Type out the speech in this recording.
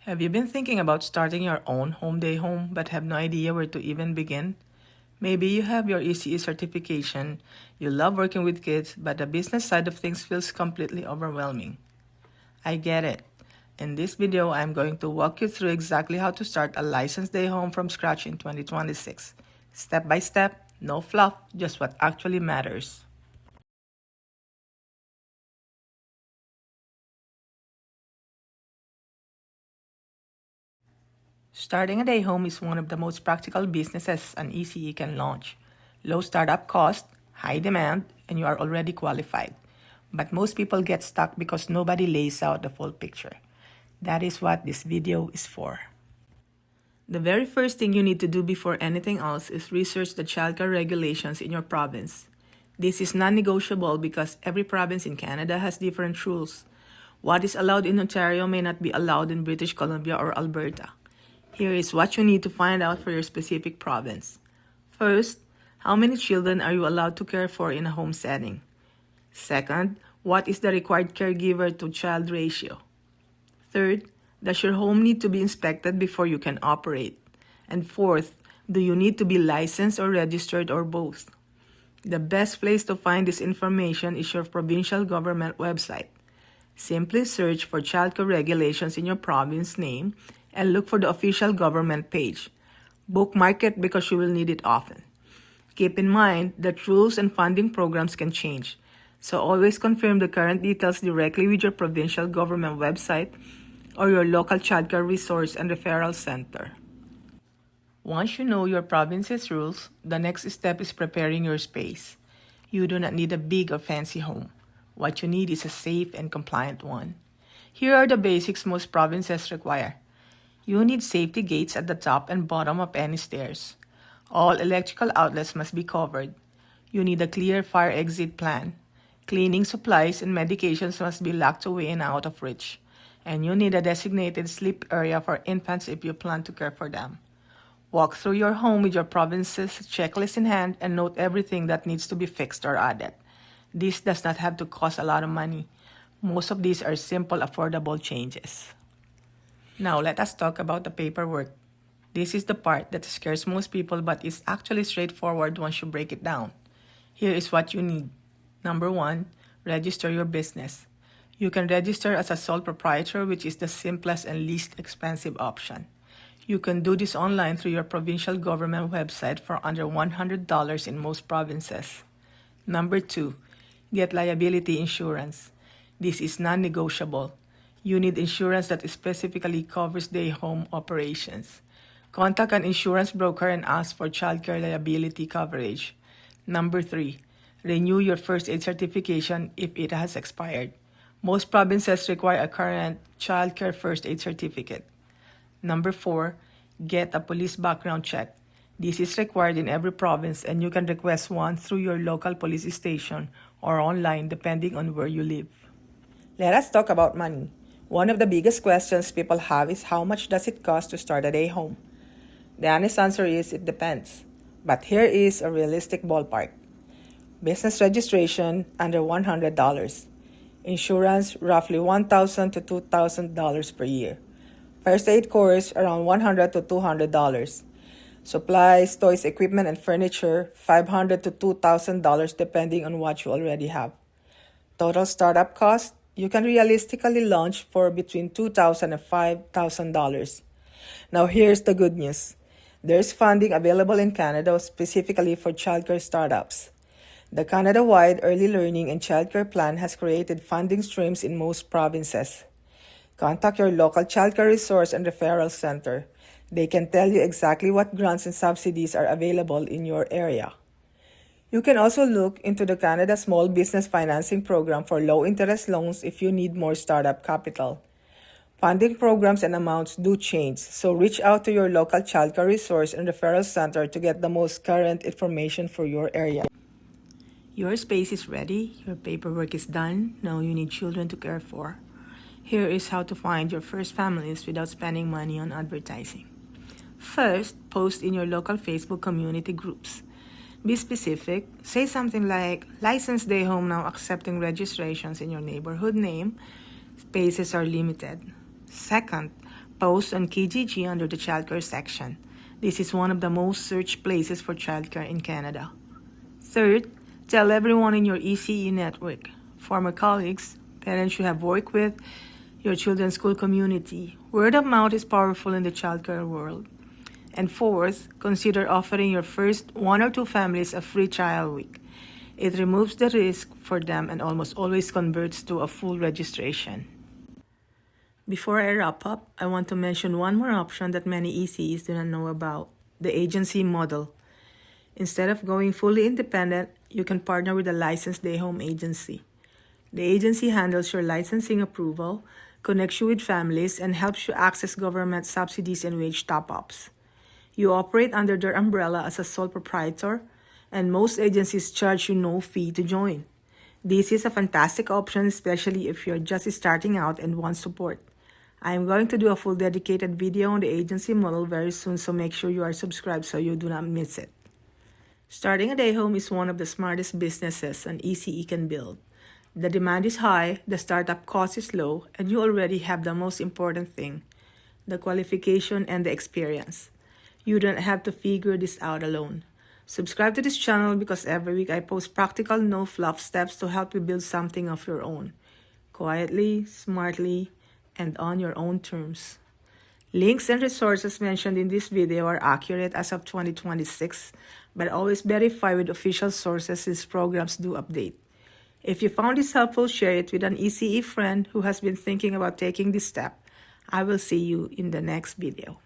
Have you been thinking about starting your own home day home but have no idea where to even begin? Maybe you have your ECE certification, you love working with kids, but the business side of things feels completely overwhelming. I get it. In this video, I'm going to walk you through exactly how to start a licensed day home from scratch in 2026. Step by step, no fluff, just what actually matters. Starting a day home is one of the most practical businesses an ECE can launch. Low startup cost, high demand, and you are already qualified. But most people get stuck because nobody lays out the full picture. That is what this video is for. The very first thing you need to do before anything else is research the childcare regulations in your province. This is non-negotiable because every province in Canada has different rules. What is allowed in Ontario may not be allowed in British Columbia or Alberta. Here is what you need to find out for your specific province. First, how many children are you allowed to care for in a home setting? Second, what is the required caregiver to child ratio? Third, does your home need to be inspected before you can operate? And fourth, do you need to be licensed or registered or both? The best place to find this information is your provincial government website. Simply search for childcare regulations in your province name and look for the official government page. Bookmark it because you will need it often. Keep in mind that rules and funding programs can change, so always confirm the current details directly with your provincial government website or your local childcare resource and referral center. Once you know your province's rules, the next step is preparing your space. You do not need a big or fancy home. What you need is a safe and compliant one. Here are the basics most provinces require. You need safety gates at the top and bottom of any stairs. All electrical outlets must be covered. You need a clear fire exit plan. Cleaning supplies and medications must be locked away and out of reach. And you need a designated sleep area for infants if you plan to care for them. Walk through your home with your province's checklist in hand and note everything that needs to be fixed or added. This does not have to cost a lot of money. Most of these are simple, affordable changes. Now let us talk about the paperwork. This is the part that scares most people but is actually straightforward once you break it down. Here is what you need. Number 1, register your business. You can register as a sole proprietor, which is the simplest and least expensive option. You can do this online through your provincial government website for under $100 in most provinces. Number 2, get liability insurance. This is non-negotiable. You need insurance that specifically covers day home operations. Contact an insurance broker and ask for childcare liability coverage. Number 3, renew your first aid certification if it has expired. Most provinces require a current childcare first aid certificate. Number 4, get a police background check. This is required in every province and you can request one through your local police station or online depending on where you live. Let us talk about money. One of the biggest questions people have is how much does it cost to start a day home? The honest answer is it depends. But here is a realistic ballpark. Business registration, under $100. Insurance, roughly $1,000 to $2,000 per year. First aid course, around $100 to $200. Supplies, toys, equipment, and furniture, $500 to $2,000 depending on what you already have. Total startup cost, you can realistically launch for between $2,000 and $5,000. Now here's the good news. There's funding available in Canada specifically for childcare startups. The Canada-wide Early Learning and Childcare Plan has created funding streams in most provinces. Contact your local childcare resource and referral center. They can tell you exactly what grants and subsidies are available in your area. You can also look into the Canada Small Business Financing Program for low-interest loans if you need more startup capital. Funding programs and amounts do change, so reach out to your local childcare resource and referral center to get the most current information for your area. Your space is ready, your paperwork is done, now you need children to care for. Here is how to find your first families without spending money on advertising. First, post in your local Facebook community groups. Be specific. Say something like, licensed day home now accepting registrations in your neighborhood name. Spaces are limited. Second, Post on Kijiji under the childcare section. This is one of the most searched places for childcare in Canada. Third, tell everyone in your ECE network, former colleagues, parents you have worked with, your children's school community. Word of mouth is powerful in the childcare world. And fourth, consider offering your first 1 or 2 families a free trial week. It removes the risk for them and almost always converts to a full registration. Before I wrap up, I want to mention one more option that many ECEs do not know about, the agency model. Instead of going fully independent, you can partner with a licensed Dayhome agency. The agency handles your licensing approval, connects you with families, and helps you access government subsidies and wage top-ups. You operate under their umbrella as a sole proprietor, and most agencies charge you no fee to join. This is a fantastic option, especially if you're just starting out and want support. I am going to do a full dedicated video on the agency model very soon, so make sure you are subscribed so you do not miss it. Starting a Dayhome is one of the smartest businesses an ECE can build. The demand is high, the startup cost is low, and you already have the most important thing, the qualification and the experience. You don't have to figure this out alone. Subscribe to this channel because every week I post practical, no fluff steps to help you build something of your own, quietly, smartly, and on your own terms. Links and resources mentioned in this video are accurate as of 2026, but always verify with official sources since programs do update. If you found this helpful, share it with an ECE friend who has been thinking about taking this step. I will see you in the next video.